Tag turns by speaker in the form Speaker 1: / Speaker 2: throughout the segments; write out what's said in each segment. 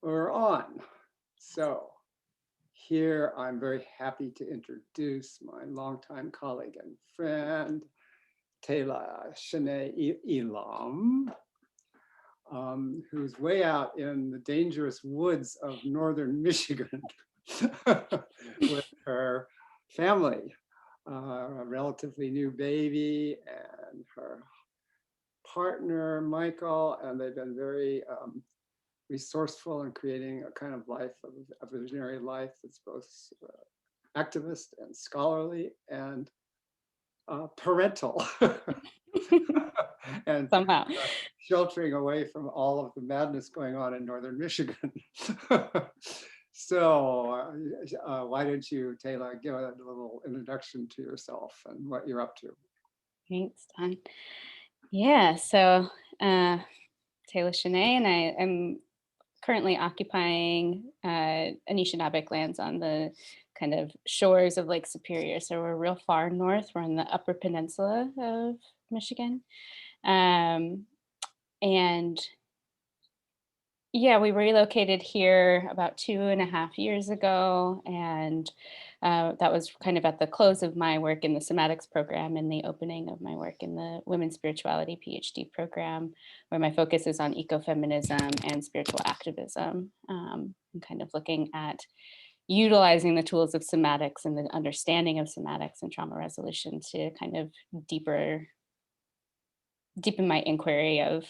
Speaker 1: We're on. So here I'm very happy to introduce my longtime colleague and friend, Tayla Shanaye Ealom, who's way out in the dangerous woods of northern Michigan with her family, a relatively new baby and her partner, Michael, and they've been very resourceful in creating a kind of life, a visionary life that's both activist and scholarly and parental and
Speaker 2: Somehow.
Speaker 1: sheltering away from all of the madness going on in northern Michigan. So why don't you, Tayla, give a little introduction to yourself and what you're up to?
Speaker 2: Thanks, Don. Yeah, so uh, Tayla Shanaye and I am currently occupying Anishinaabeg lands on the kind of shores of Lake Superior. So we're real far north. We're on the Upper Peninsula of Michigan. Um, and Yeah, we relocated here about 2.5 years ago, and that was kind of at the close of my work in the somatics program and the opening of my work in the women's spirituality PhD program, where my focus is on ecofeminism and spiritual activism, and kind of looking at utilizing the tools of somatics and the understanding of somatics and trauma resolution to kind of deepen my inquiry of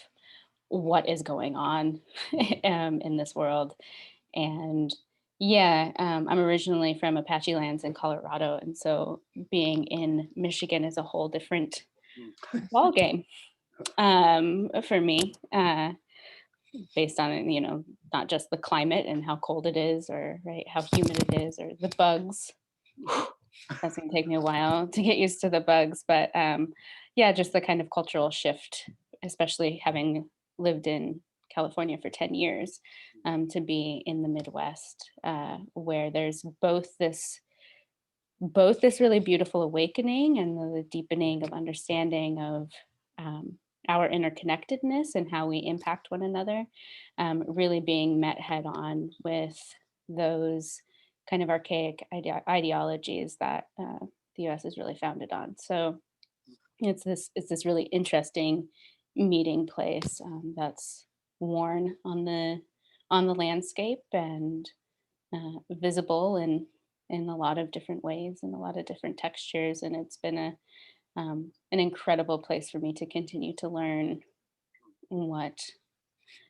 Speaker 2: what is going on in this world. And yeah, I'm originally from Apache lands in Colorado. And so being in Michigan is a whole different ball game for me, based on, not just the climate and how cold it is or right, how humid it is or the bugs. That's going to take me a while to get used to the bugs. But yeah, just the kind of cultural shift, especially having lived in California for 10 years, to be in the Midwest, where there's both this really beautiful awakening and the deepening of understanding of our interconnectedness and how we impact one another, really being met head on with those kind of archaic ideologies that the U.S. is really founded on. So it's this really interesting meeting place, that's worn on the landscape and visible in a lot of different ways and a lot of different textures. And it's been an incredible place for me to continue to learn what,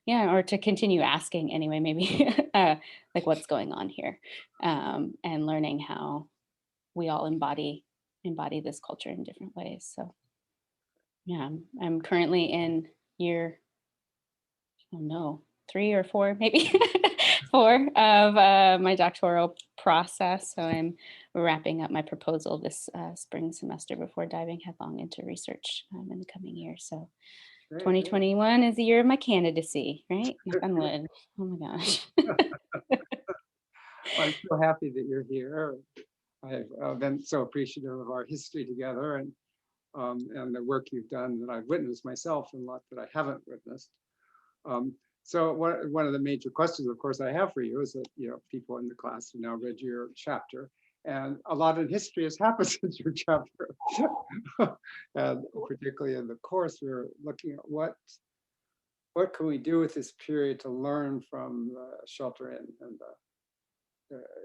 Speaker 2: yeah, or to continue asking anyway, maybe like what's going on here, and learning how we all embody this culture in different ways. So yeah, I'm currently in year, oh no, 3 or 4, maybe 4 of my doctoral process. So I'm wrapping up my proposal this spring semester before diving headlong into research in the coming year. So
Speaker 1: Great.
Speaker 2: 2021 is the year of my candidacy, right? Knock on wood. Oh my gosh.
Speaker 1: I'm so happy that you're here. I've been so appreciative of our history together and the work you've done that I've witnessed myself and a lot that I haven't witnessed. So one of the major questions, of course, I have for you is that, people in the class have now read your chapter, and a lot in history has happened since your chapter. And particularly in the course, we're looking at what can we do with this period to learn from shelter in and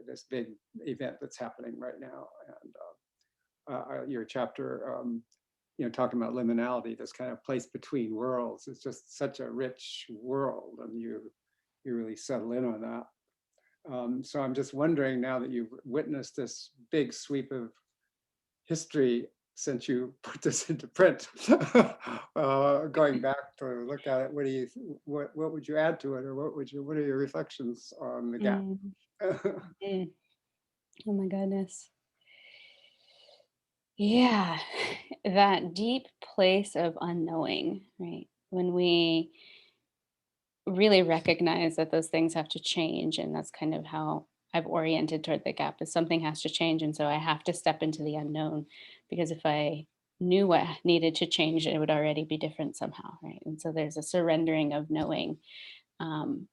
Speaker 1: this big event that's happening right now. And your chapter, talking about liminality, this kind of place between worlds. It's just such a rich world, and you really settle in on that. So I'm just wondering, now that you've witnessed this big sweep of history since you put this into print, going back to look at it, what would you add to it, or what are your reflections on the gap?
Speaker 2: Mm, mm. Oh my goodness. Yeah, that deep place of unknowing, right? When we really recognize that those things have to change, and that's kind of how I've oriented toward the gap, is something has to change, and so I have to step into the unknown, because if I knew what needed to change, it would already be different somehow, right? And so there's a surrendering of knowing, um,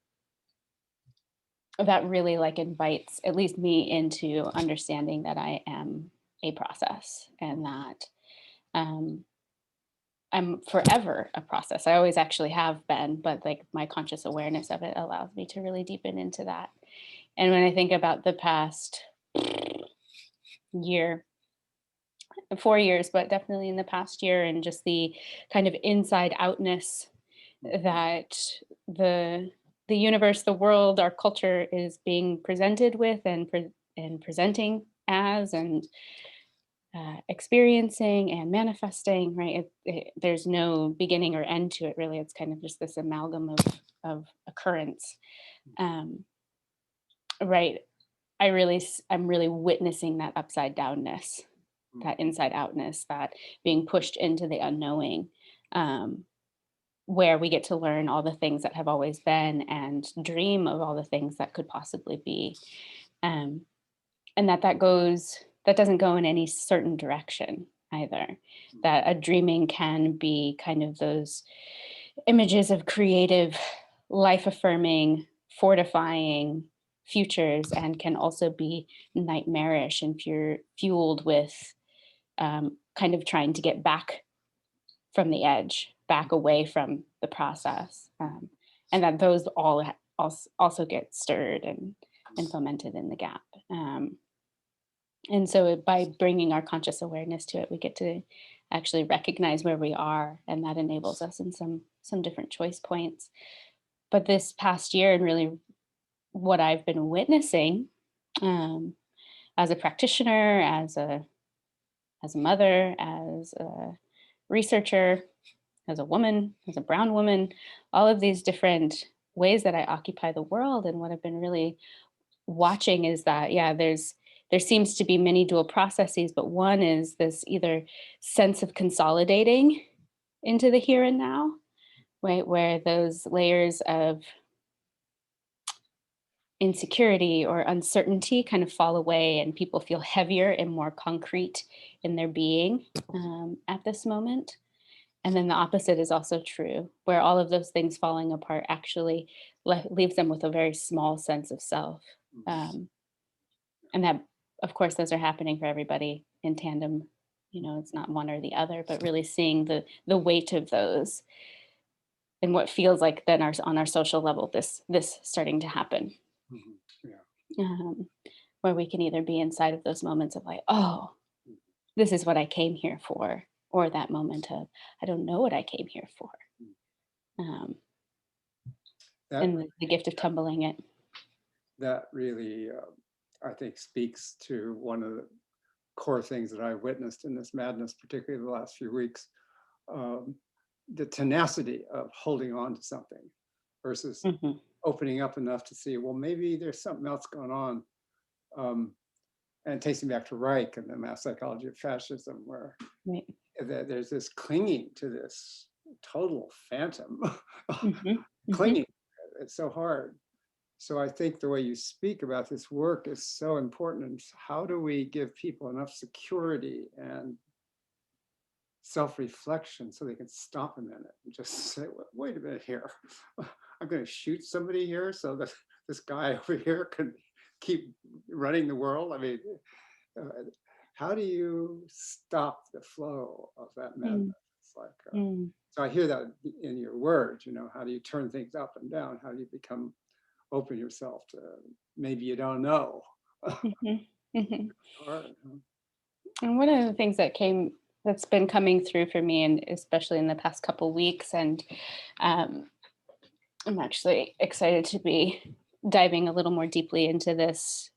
Speaker 2: that really like invites at least me into understanding that I am a process and that um, I'm forever a process. I always actually have been, but like my conscious awareness of it allows me to really deepen into that. And when I think about the past year, 4 years, but definitely in the past year, and just the kind of inside outness that the the universe, the world, our culture is being presented with and presenting as and experiencing and manifesting, right? There's no beginning or end to it, really. It's kind of just this amalgam of occurrence, um, right? I'm really witnessing that upside downness, that inside outness, that being pushed into the unknowing, um, where we get to learn all the things that have always been and dream of all the things that could possibly be. Um, and that doesn't go in any certain direction either. That a dreaming can be kind of those images of creative, life affirming, fortifying futures, and can also be nightmarish and fueled with kind of trying to get back from the edge, back away from the process. And that those also get stirred and fomented in the gap. And so by bringing our conscious awareness to it, we get to actually recognize where we are, and that enables us in some different choice points. But this past year, and really what I've been witnessing um, as a practitioner, as a mother, as a researcher, as a woman, as a brown woman, all of these different ways that I occupy the world, and what I've been really watching is that, yeah, there seems to be many dual processes, but one is this either sense of consolidating into the here and now, right, where those layers of insecurity or uncertainty kind of fall away and people feel heavier and more concrete in their being at this moment. And then the opposite is also true, where all of those things falling apart actually leaves them with a very small sense of self. Um, and that, of course, those are happening for everybody in tandem. It's not one or the other, but really seeing the weight of those and what feels like then on our social level, this starting to happen.
Speaker 1: Mhm. Yeah.
Speaker 2: Um, where we can either be inside of those moments of like, oh, this is what I came here for, or that moment of, I don't know what I came here for. Um,
Speaker 1: That
Speaker 2: and the gift of tumbling it.
Speaker 1: that really, I think, speaks to one of the core things that I witnessed in this madness, particularly the last few weeks. Um, the tenacity of holding on to something versus
Speaker 2: Hmm.
Speaker 1: opening up enough to see, well, maybe there's something else going on. Um, and it takes me back to Reich and the mass psychology of fascism, where
Speaker 2: Right.
Speaker 1: there's this clinging to this total phantom,
Speaker 2: Hmm. Hmm.
Speaker 1: clinging. It's so hard. So I think the way you speak about this work is so important. And how do we give people enough security and self-reflection so they can stop a minute and just say, wait a minute here. I'm going to shoot somebody here so that this guy over here can keep running the world. I mean, uh, how do you stop the flow of that madness? It's like,
Speaker 2: Mm.
Speaker 1: so I hear that in your words, how do you turn things up and down? How do you open yourself to maybe you don't know?
Speaker 2: Mhm, mhm.
Speaker 1: Hard, huh?
Speaker 2: And one of the things that's been coming through for me, and especially in the past couple weeks, and um, I'm actually excited to be diving a little more deeply into this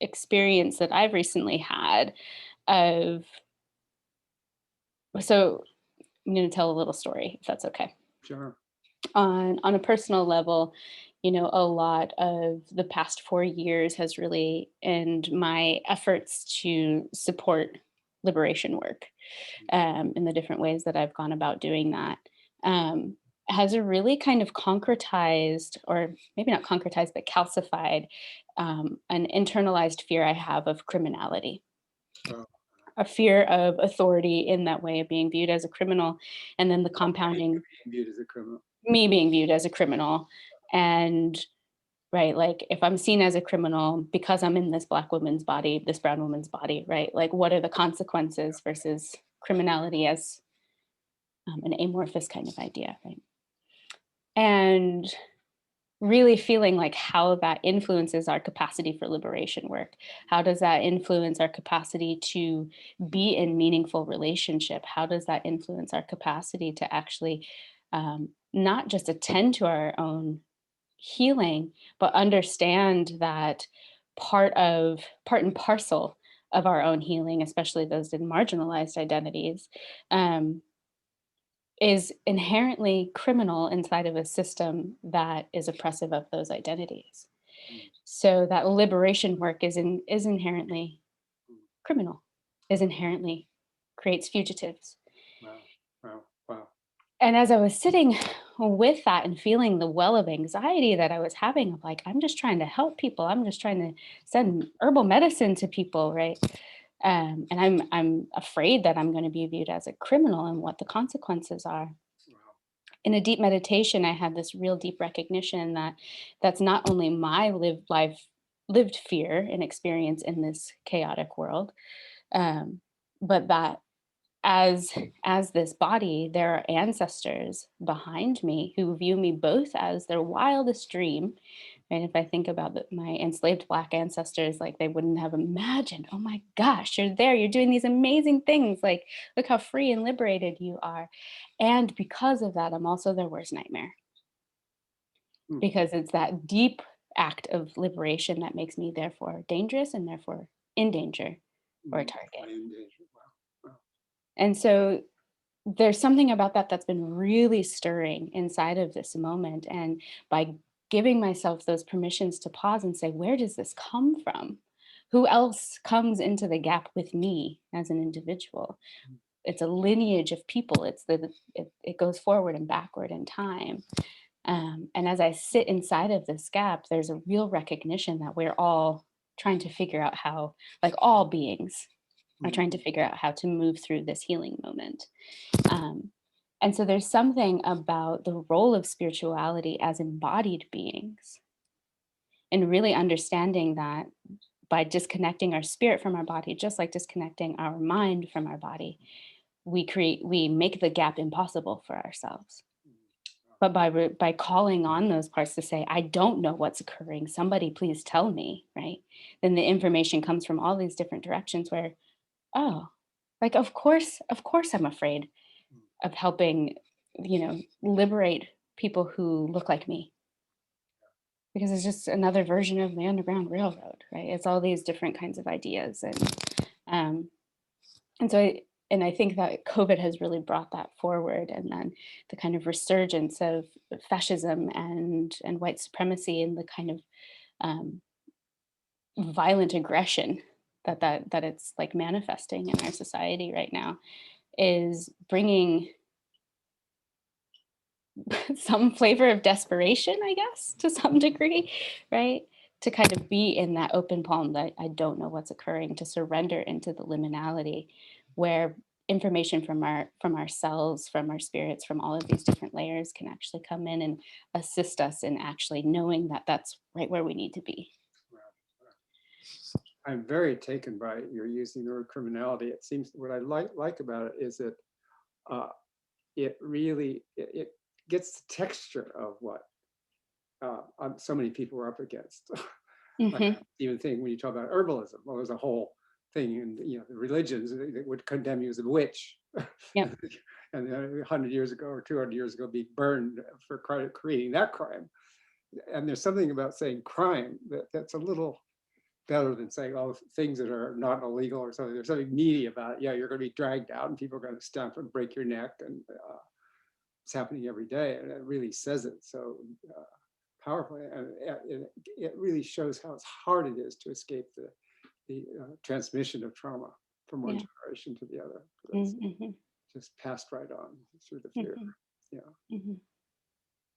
Speaker 2: experience that I've recently had of. So I'm going to tell a little story, if that's okay.
Speaker 1: Sure.
Speaker 2: On a personal level, a lot of the past 4 years has really, and my efforts to support liberation work in the different ways that I've gone about doing that, um, has a really kind of concretized, or maybe not concretized, but calcified, an internalized fear I have of criminality,
Speaker 1: Well,
Speaker 2: a fear of authority in that way of being viewed as a criminal, and then the
Speaker 1: being
Speaker 2: compounding
Speaker 1: viewed as a criminal.
Speaker 2: me being viewed as a criminal, and right? Like if I'm seen as a criminal because I'm in this Black woman's body, this brown woman's body, right? Like what are the consequences versus criminality as an amorphous kind of idea, right? And really feeling like how that influences our capacity for liberation work. How does that influence our capacity to be in meaningful relationship? How does that influence our capacity to actually not just attend to our own healing, but understand that part and parcel of our own healing, especially those in marginalized identities, um, is inherently criminal inside of a system that is oppressive of those identities.
Speaker 1: Mm,
Speaker 2: So that liberation work is inherently
Speaker 1: mm.
Speaker 2: criminal, is inherently creates fugitives.
Speaker 1: Wow, wow, wow.
Speaker 2: And as I was sitting with that and feeling the well of anxiety that I was having, of like, I'm just trying to help people. I'm just trying to send herbal medicine to people, right? And I'm afraid that I'm going to be viewed as a criminal and what the consequences are.
Speaker 1: Wow.
Speaker 2: In a deep meditation, I had this real deep recognition that that's not only my lived fear and experience in this chaotic world, um, but that as as this body, there are ancestors behind me who view me both as their wildest dream. And if I think about my enslaved Black ancestors, like they wouldn't have imagined, oh my gosh, you're there, you're doing these amazing things. Like, look how free and liberated you are. And because of that, I'm also their worst nightmare
Speaker 1: Mm,
Speaker 2: because it's that deep act of liberation that makes me therefore dangerous and therefore in danger or a
Speaker 1: mm.
Speaker 2: target.
Speaker 1: I am danger. Wow, wow.
Speaker 2: And so there's something about that that's been really stirring inside of this moment. And by giving myself those permissions to pause and say, where does this come from? Who else comes into the gap with me as an individual?
Speaker 1: Mm,
Speaker 2: It's a lineage of people. It goes forward and backward in time. And as I sit inside of this gap, there's a real recognition that we're all trying to figure out how, like all beings, are
Speaker 1: mm,
Speaker 2: trying to figure out how to move through this healing moment. Um, and so there's something about the role of spirituality as embodied beings and really understanding that by disconnecting our spirit from our body, just like disconnecting our mind from our body, we make the gap impossible for ourselves.
Speaker 1: mm. Wow.
Speaker 2: But by calling on those parts to say, I don't know what's occurring, somebody please tell me, right? Then the information comes from all these different directions where, oh, like of course I'm afraid
Speaker 1: Mm.
Speaker 2: of helping, liberate people who look like me because it's just another version of the Underground Railroad, right? It's all these different kinds of ideas, um, and so I think that COVID has really brought that forward, and then the kind of resurgence of fascism and white supremacy and the kind of um, violent aggression that it's like manifesting in our society right now is bringing some flavor of desperation, I guess, to some degree, right? To kind of be in that open palm that I don't know what's occurring, to surrender into the liminality where information from our cells, from our spirits, from all of these different layers can actually come in and assist us in actually knowing that that's right where we need to be.
Speaker 1: Wow, wow. I'm very taken by your using the word criminality. It seems what I like about it is that uh, it really it gets the texture of what so many people are up against. Like
Speaker 2: Hmm.
Speaker 1: even think when you talk about herbalism, well, there's a whole thing in the religions that would condemn you as a witch,
Speaker 2: Yep.
Speaker 1: and 100 years ago or 200 years ago, be burned for creating that crime. And there's something about saying crime that's a little better than saying, oh, things that are not illegal or something. There's something meaty about it. Yeah, you're going to be dragged out and people are going to stamp and break your neck, and it's happening every day, and it really says it so uh, powerfully, and it really shows how hard it is to escape the transmission of trauma from one
Speaker 2: Yeah.
Speaker 1: generation to the other. It's
Speaker 2: Hmm.
Speaker 1: just passed right on through the fear.
Speaker 2: Hmm.
Speaker 1: Yeah,
Speaker 2: Hmm.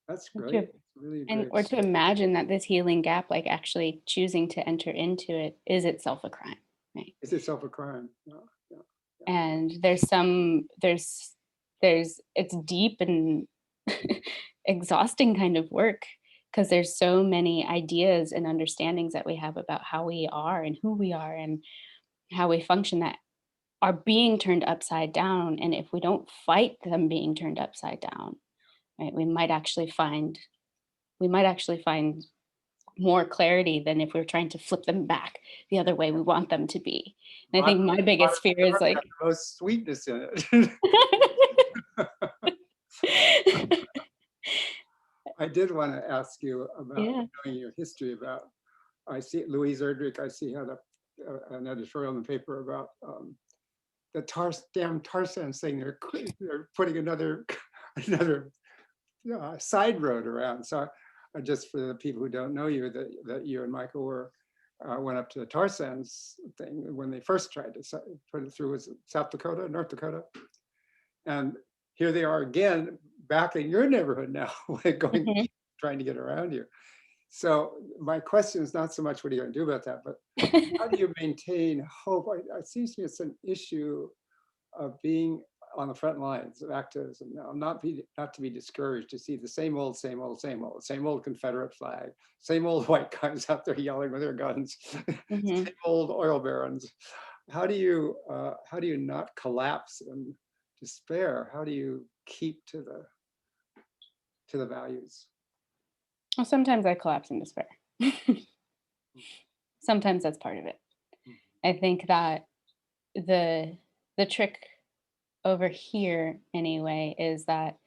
Speaker 1: that's
Speaker 2: To,
Speaker 1: great. Really
Speaker 2: and
Speaker 1: great.
Speaker 2: or to imagine that this healing gap, like actually choosing to enter into it, is itself a crime, right?
Speaker 1: Is itself a crime? Yeah, yeah, yeah.
Speaker 2: And there's it's deep and exhausting kind of work because there's so many ideas and understandings that we have about how we are and who we are and how we function that are being turned upside down. And if we don't fight them being turned upside down, right, we might actually find more clarity than if we're trying to flip them back the other way we want them to be. And I think my biggest fear is
Speaker 1: Modern
Speaker 2: like,
Speaker 1: has the most sweetness in it. I did want to ask you about
Speaker 2: yeah.
Speaker 1: knowing your history about, I see Louise Erdrich, I see had an editorial in the paper about the damn tar sands thing. They're putting another side road around. So just for the people who don't know you, that you and Michael went up to the tar sands thing when they first tried to put it through. Was it South Dakota, North Dakota? And here they are again, back in your neighborhood now, going,
Speaker 2: Mhm.
Speaker 1: trying to get around you. So my question is not so much what are you going to do about that, but how do you maintain hope? It seems to me it's an issue of being on the front lines of activism now, not to be discouraged to see the same old Confederate flag, same old white guys out there yelling with their guns,
Speaker 2: Mhm.
Speaker 1: same old oil barons. How do you not collapse and despair? How do you keep to the values?
Speaker 2: Well, sometimes I collapse in despair. Sometimes that's part of it. I think that the the trick over here anyway is that,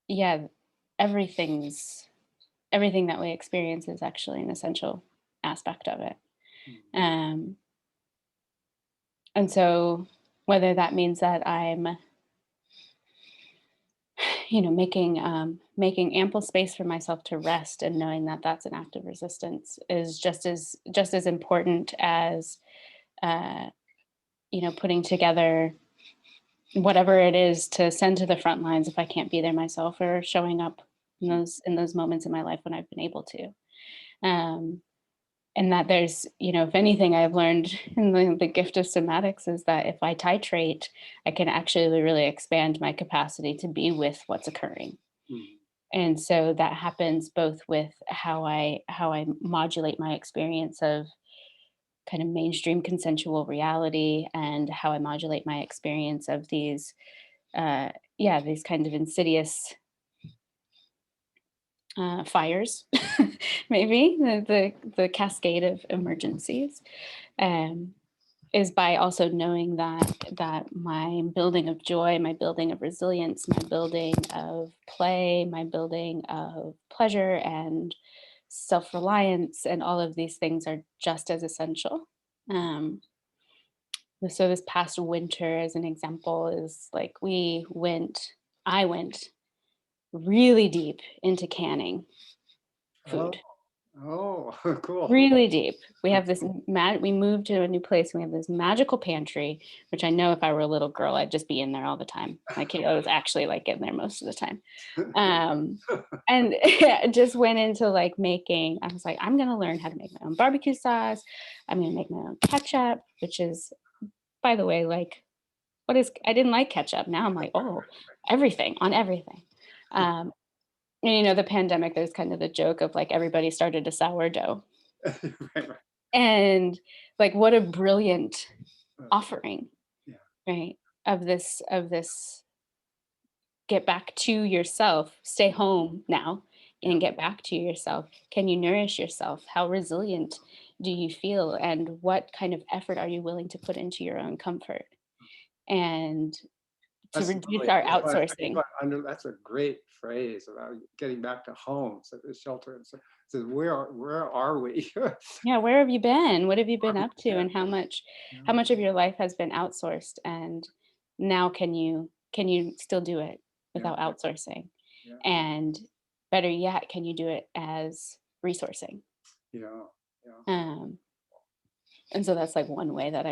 Speaker 2: yeah, everything's everything that we experience is actually an essential aspect of it. Um, and so whether that means that I'm, making ample space for myself to rest and knowing that that's an act of resistance is just as important as uh, putting together whatever it is to send to the front lines if I can't be there myself, or showing up in those moments in my life when I've been able to. Um, and that there's, if anything I've learned in the gift of somatics is that if I titrate, I can actually really expand my capacity to be with what's occurring. And so that happens both with how I modulate my experience of kind of mainstream consensual reality, and how I modulate my experience of these kinds of insidious fires, maybe the cascade of emergencies, um, is by also knowing that my building of joy, my building of resilience, my building of play, my building of pleasure and self-reliance, and all of these things are just as essential. Um, so this past winter, as an example, is like I went really deep into canning
Speaker 1: Oh,
Speaker 2: food.
Speaker 1: oh, cool.
Speaker 2: Really deep. We have this we moved to a new place and we have this magical pantry, which I know if I were a little girl, I'd just be in there all the time. My kid was actually like in there most of the time. And just went into like making, I was like, I'm gonna learn how to make my own barbecue sauce. I'm gonna make my own ketchup, which is, by the way, like, I didn't like ketchup. Now I'm like, oh, everything on everything. Um, and the pandemic, there's kind of the joke of like everybody started a sourdough.
Speaker 1: Right, right.
Speaker 2: And like what a brilliant offering,
Speaker 1: Yeah.
Speaker 2: right? Of this get back to yourself, stay home now and get back to yourself. Can you nourish yourself? How resilient do you feel? And what kind of effort are you willing to put into your own comfort? And to
Speaker 1: That's
Speaker 2: reduce
Speaker 1: lovely.
Speaker 2: our
Speaker 1: I just
Speaker 2: outsourcing.
Speaker 1: that's a great phrase about getting back to home, so the shelter. So where are we?
Speaker 2: Yeah, where have you been? What have you been up to?
Speaker 1: Yeah,
Speaker 2: And
Speaker 1: yeah,
Speaker 2: how much of your life has been outsourced? And now can you still do it
Speaker 1: yeah,
Speaker 2: without outsourcing?
Speaker 1: yeah,
Speaker 2: And better yet, can you do it as resourcing?
Speaker 1: yeah,
Speaker 2: Um, and so that's like one way that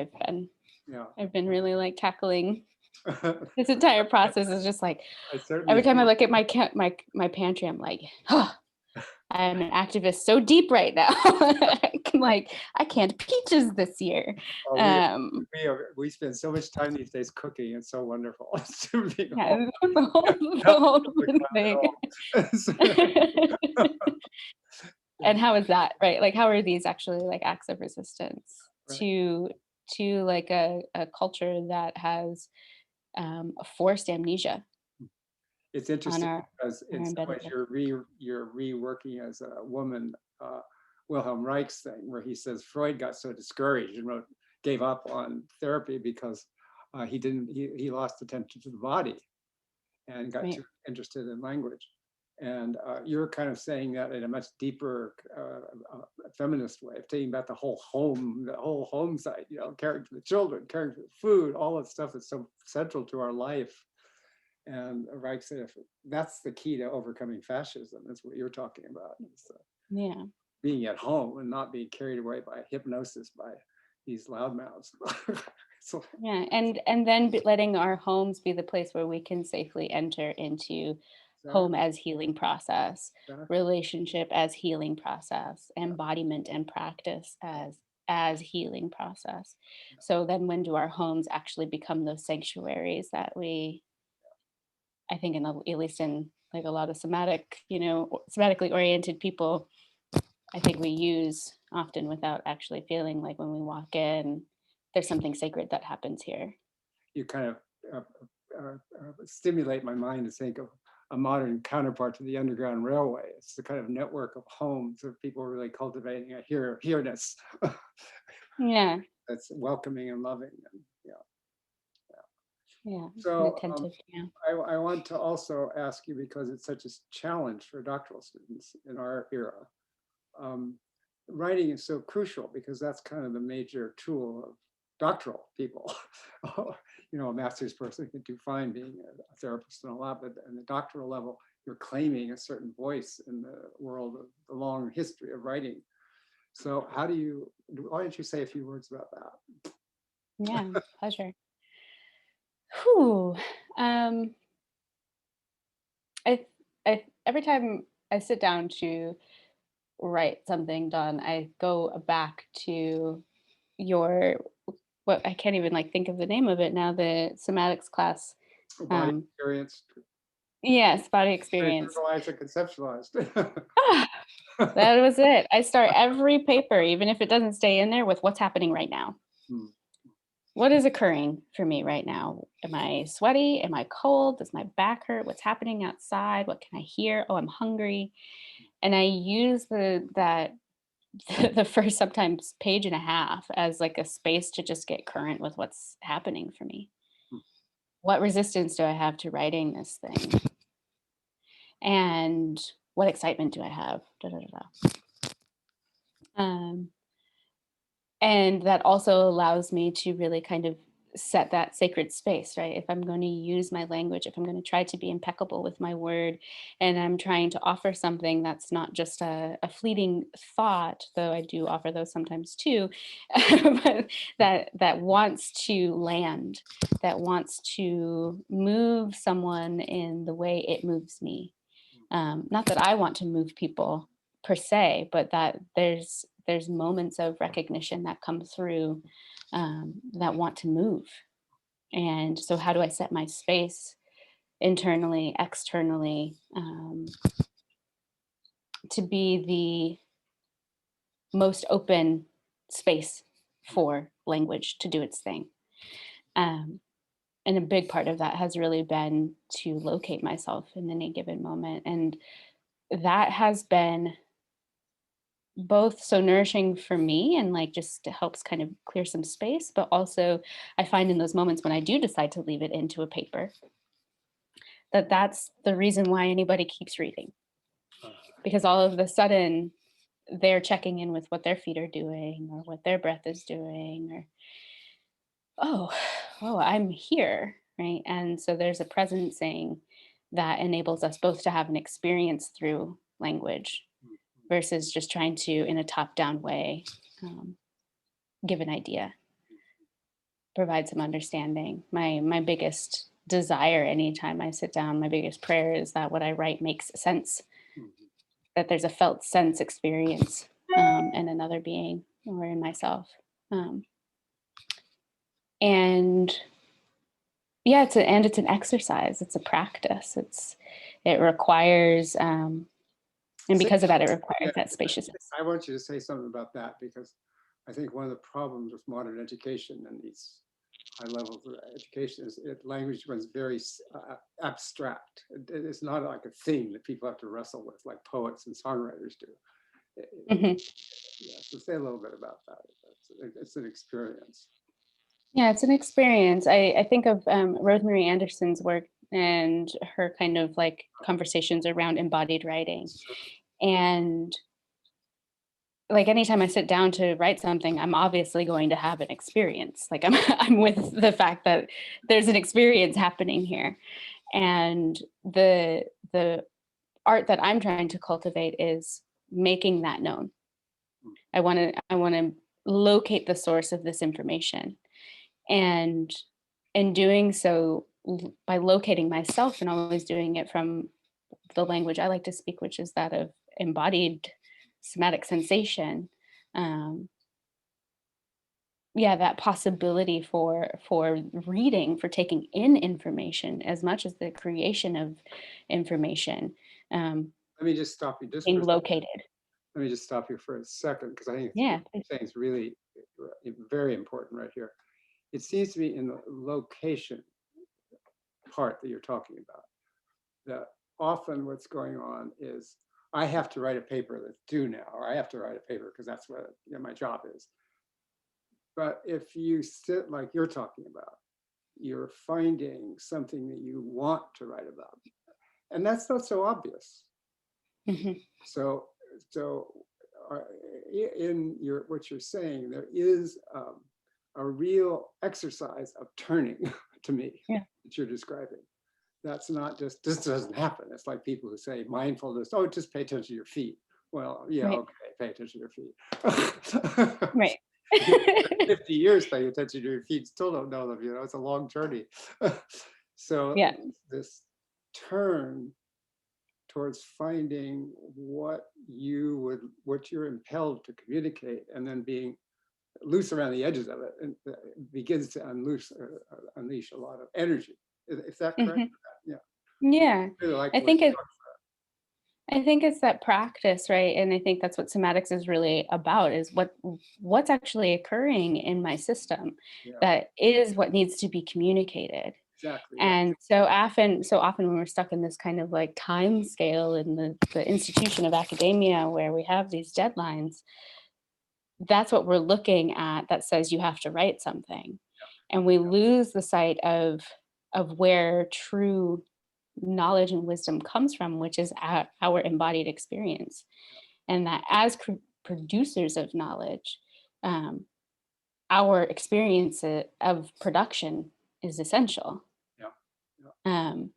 Speaker 1: yeah,
Speaker 2: I've been really like tackling
Speaker 1: yeah.
Speaker 2: this entire process is just like
Speaker 1: I certainly
Speaker 2: every time I
Speaker 1: feel.
Speaker 2: look at my pantry, I'm like, oh, I'm an activist so deep right now. I'm like, I can't peaches this year.
Speaker 1: Oh,
Speaker 2: Um,
Speaker 1: we spend so much time these days cooking. It's so wonderful. To be home.
Speaker 2: yeah, the
Speaker 1: Nothing
Speaker 2: whole
Speaker 1: but
Speaker 2: thing.
Speaker 1: clown at all.
Speaker 2: And how is that, right? Like, how are these actually like acts of resistance
Speaker 1: Right.
Speaker 2: to like a culture that has a forced amnesia
Speaker 1: It's
Speaker 2: on
Speaker 1: interesting because
Speaker 2: our
Speaker 1: in some
Speaker 2: embedded.
Speaker 1: ways you're reworking as a woman Wilhelm Reich's thing, where he says Freud got so discouraged and gave up on therapy because he lost attention to the body and got
Speaker 2: Right.
Speaker 1: too interested in language. And you're kind of saying that in a much deeper feminist way of taking about the whole home side, caring for the children, caring for the food, all that stuff that's so central to our life. And Reich said, if that's the key to overcoming fascism, is what you're talking about. Is,
Speaker 2: Yeah.
Speaker 1: being at home and not being carried away by hypnosis by these loudmouths. So,
Speaker 2: Yeah. And then letting our homes be the place where we can safely enter into home as healing process,
Speaker 1: exactly.
Speaker 2: relationship as healing process, embodiment and practice as healing process. So then when do our homes actually become those sanctuaries that we, I think at least in like a lot of somatically oriented people, I think we use often without actually feeling like when we walk in, there's something sacred that happens here.
Speaker 1: You kind of stimulate my mind to think of a modern counterpart to the Underground Railway. It's the kind of network of homes of people really cultivating a here-ness
Speaker 2: Yeah.
Speaker 1: that's welcoming and loving. And,
Speaker 2: Yeah. And
Speaker 1: So
Speaker 2: attentive. Yeah.
Speaker 1: I want to also ask you, because it's such a challenge for doctoral students in our era. Um, Writing is so crucial because that's kind of the major tool of doctoral people. A master's person can do fine being a therapist and all that, but on the doctoral level, you're claiming a certain voice in the world of the long history of writing. So why don't you say a few words about that?
Speaker 2: Yeah. Pleasure. Whew. Um, I, every time I sit down to write something done, I go back to your, what I can't even like think of the name of it now, the somatics class.
Speaker 1: Body
Speaker 2: Um,
Speaker 1: experience,
Speaker 2: yes, body experience.
Speaker 1: internalized and conceptualized.
Speaker 2: Ah, that was it. I start every paper, even if it doesn't stay in there, with what's happening right now.
Speaker 1: Hmm.
Speaker 2: What is occurring for me right now? Am I sweaty? Am I cold? Does my back hurt? What's happening outside? What can I hear? Oh, I'm hungry. And I use the first sometimes page and a half as like a space to just get current with what's happening for me. What resistance do I have to writing this thing? And what excitement do I have? Da, da, da, da. Um, And that also allows me to really kind of set that sacred space, right? If I'm going to use my language, if I'm going to try to be impeccable with my word, and I'm trying to offer something that's not just a fleeting thought, though I do offer those sometimes too, but that wants to land, that wants to move someone in the way it moves me. Not that I want to move people per se, but that there's moments of recognition that come through that want to move. And so, how do I set my space internally, externally, to be the most open space for language to do its thing? Um, and a big part of that has really been to locate myself in any given moment. And that has been both so nourishing for me and like just helps kind of clear some space, but also I find in those moments when I do decide to leave it into a paper that that's the reason why anybody keeps reading, because all of a sudden they're checking in with what their feet are doing or what their breath is doing, or oh, oh, I'm here, right? And so there's a presencing that enables us both to have an experience through language versus just trying to, in a top-down way, um, give an idea, provide some understanding. My biggest desire anytime I sit down, my biggest prayer is that what I write makes sense that there's a felt sense experience in another being or in myself. Um, and yeah, it's an exercise. It's a practice. It requires, and because of that, it requires that spaciousness.
Speaker 1: I want you to say something about that, because I think one of the problems with modern education and these high levels of education is language becomes very abstract. It's not like a thing that people have to wrestle with like poets and songwriters do.
Speaker 2: Mhm.
Speaker 1: Yeah, so say a little bit about that. It's an experience.
Speaker 2: Yeah, it's an experience. I think of Rosemary Anderson's work and her kind of like conversations around embodied writing. And like anytime I sit down to write something, I'm obviously going to have an experience. Like I'm with the fact that there's an experience happening here. And the art that I'm trying to cultivate is making that known. I want to locate the source of this information. And in doing so, by locating myself and always doing it from the language I like to speak, which is that of embodied somatic sensation. Um, yeah, that possibility for reading, for taking in information as much as the creation of information,
Speaker 1: Let me just stop you just for
Speaker 2: being
Speaker 1: a second.
Speaker 2: located.
Speaker 1: Let me just stop you for a second, because I think
Speaker 2: Yeah.
Speaker 1: what you're saying is really very important right here. It seems to me in the location part that you're talking about, that often what's going on is I have to write a paper that's due now, or I have to write a paper because that's what my job is. But if you sit like you're talking about, you're finding something that you want to write about, and that's not so obvious.
Speaker 2: Mhm.
Speaker 1: So uh, in what you're saying, there is a real exercise of turning to me
Speaker 2: Yeah.
Speaker 1: that you're describing. That's not just, this doesn't happen. It's like people who say mindfulness, oh, just pay attention to your feet. Well, yeah,
Speaker 2: Right.
Speaker 1: okay, pay attention to your feet.
Speaker 2: Right.
Speaker 1: 50 years paying attention to your feet, still don't know them, it's a long journey. So
Speaker 2: Yeah.
Speaker 1: this turn towards finding what you're impelled to communicate, and then being loose around the edges of it, and begins to unleash a lot of energy. Is that correct?
Speaker 2: Mhm.
Speaker 1: Yeah.
Speaker 2: Yeah.
Speaker 1: Really like
Speaker 2: I
Speaker 1: the way
Speaker 2: think
Speaker 1: you
Speaker 2: it
Speaker 1: talk.
Speaker 2: I think it's that practice, right? And I think that's what somatics is really about, is what's actually occurring in my system
Speaker 1: Yeah,
Speaker 2: that is what needs to be communicated.
Speaker 1: exactly. Yeah.
Speaker 2: And so often when we're stuck in this kind of like time scale in the institution of academia where we have these deadlines, that's what we're looking at that says you have to write something. And we lose the sight of where true knowledge and wisdom comes from, which is our embodied experience. And that as producers of knowledge, um, our experience of production is essential.
Speaker 1: Yeah. Yeah.
Speaker 2: Um,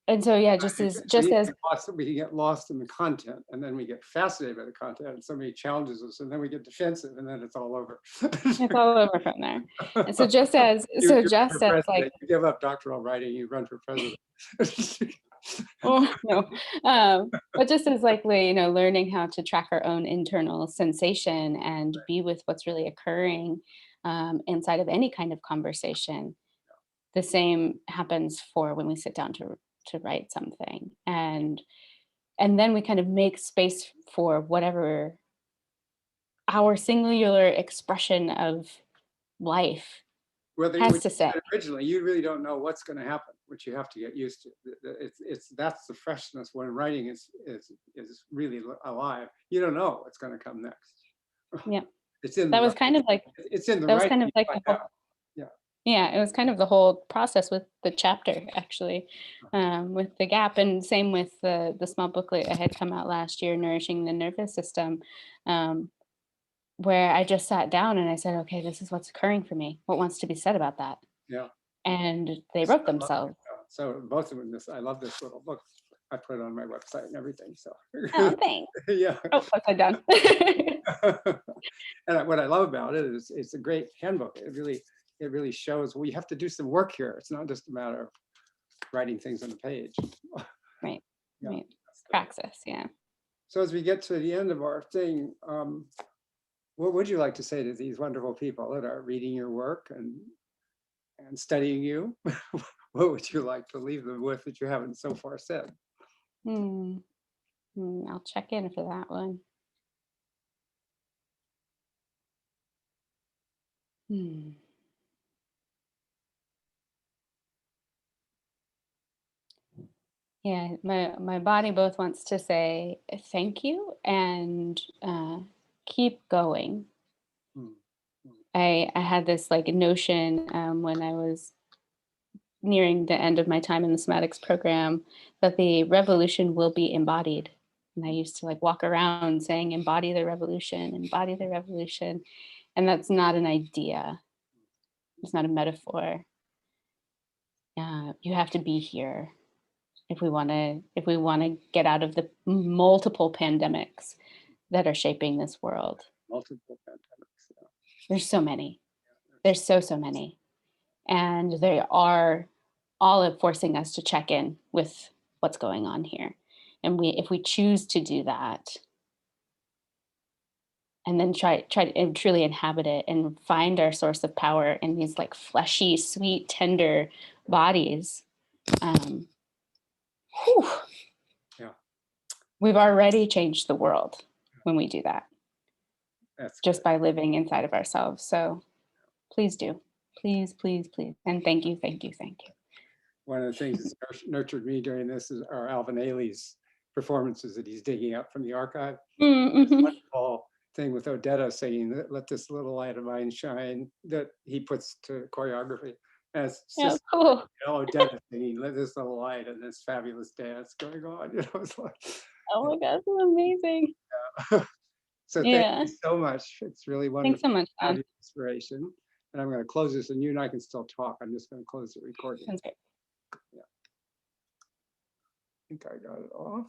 Speaker 2: and so, yeah, just as just as
Speaker 1: We can get lost in the content, and then we get fascinated by the content, and somebody challenges us, and then we get defensive, and then it's all over.
Speaker 2: it's all over from there. And so just as
Speaker 1: You run
Speaker 2: just
Speaker 1: for
Speaker 2: as like,
Speaker 1: president, you give up doctoral writing, you run for president.
Speaker 2: oh no, but just as likely, learning how to track our own internal sensation and be with what's really occurring inside of any kind of conversation. The same happens for when we sit down to write something, and then we kind of make space for whatever our singular expression of life
Speaker 1: Whether
Speaker 2: has
Speaker 1: what
Speaker 2: to
Speaker 1: you
Speaker 2: say.
Speaker 1: said originally, you really don't know what's going to happen, which you have to get used to. That's the freshness when writing is really alive. You don't know what's going to come next.
Speaker 2: Yeah,
Speaker 1: It's in the
Speaker 2: that was
Speaker 1: writing.
Speaker 2: kind of like
Speaker 1: It's in the
Speaker 2: that was
Speaker 1: writing.
Speaker 2: kind of
Speaker 1: You
Speaker 2: like
Speaker 1: find
Speaker 2: the whole,
Speaker 1: out. Yeah.
Speaker 2: yeah, it was kind of the whole process with the chapter, actually, with the gap, and same with the small booklet that had come out last year, Nourishing the Nervous System, um, where I just sat down and I said, okay, this is what's occurring for me. What wants to be said about that?
Speaker 1: Yeah.
Speaker 2: And they wrote
Speaker 1: I love it.
Speaker 2: themselves.
Speaker 1: So both of them, I love this little book. I put it on my website and everything. So
Speaker 2: Oh, thanks.
Speaker 1: yeah.
Speaker 2: Oh, upside down.
Speaker 1: And what I love about it is it's a great handbook. It really shows, well, you have to do some work here. It's not just a matter of writing things on the page.
Speaker 2: Right.
Speaker 1: Yeah.
Speaker 2: Right. Praxis. Yeah.
Speaker 1: So as we get to the end of our thing, what would you like to say to these wonderful people that are reading your work and studying you? What would you like to leave them with that you haven't so far said?
Speaker 2: Hmm. I'll check in for that one. Hmm. Yeah, my body both wants to say thank you and keep going.
Speaker 1: Hmm, hmm,
Speaker 2: I had this like notion when I was nearing the end of my time in the somatics program that the revolution will be embodied. And I used to like walk around saying, embody the revolution. And that's not an idea, it's not a metaphor. You have to be here if we want to get out of the multiple pandemics that are shaping this world.
Speaker 1: multiple pandemics. Yeah.
Speaker 2: There's so many. There's so many. And they are all forcing us to check in with what's going on here. And if we choose to do that and then try to truly inhabit it and find our source of power in these like fleshy, sweet, tender bodies, um, whew,
Speaker 1: Yeah,
Speaker 2: we've already changed the world when we do that
Speaker 1: that's
Speaker 2: just
Speaker 1: good.
Speaker 2: by living inside of ourselves. So please do. Please, please, please. And thank you, thank you, thank you.
Speaker 1: One of the things that's nurtured me during this is our Alvin Ailey's performances that he's digging up from the archive. This
Speaker 2: Mm-hmm.
Speaker 1: wonderful thing with Odetta singing, let this little light of mine shine, that he puts to choreography. And it's
Speaker 2: Yeah,
Speaker 1: just,
Speaker 2: cool.
Speaker 1: Odetta singing, let this little light, and this fabulous dance going on. It's like,
Speaker 2: Oh my gosh, this is amazing.
Speaker 1: so thank
Speaker 2: Yeah.
Speaker 1: you so much. It's really
Speaker 2: Thanks
Speaker 1: wonderful
Speaker 2: so much,
Speaker 1: to have
Speaker 2: Don.
Speaker 1: your inspiration. And I'm going to close this, and you and I can still talk. I'm just going to close the recording.
Speaker 2: Sounds great.
Speaker 1: Yeah. I think I got it off.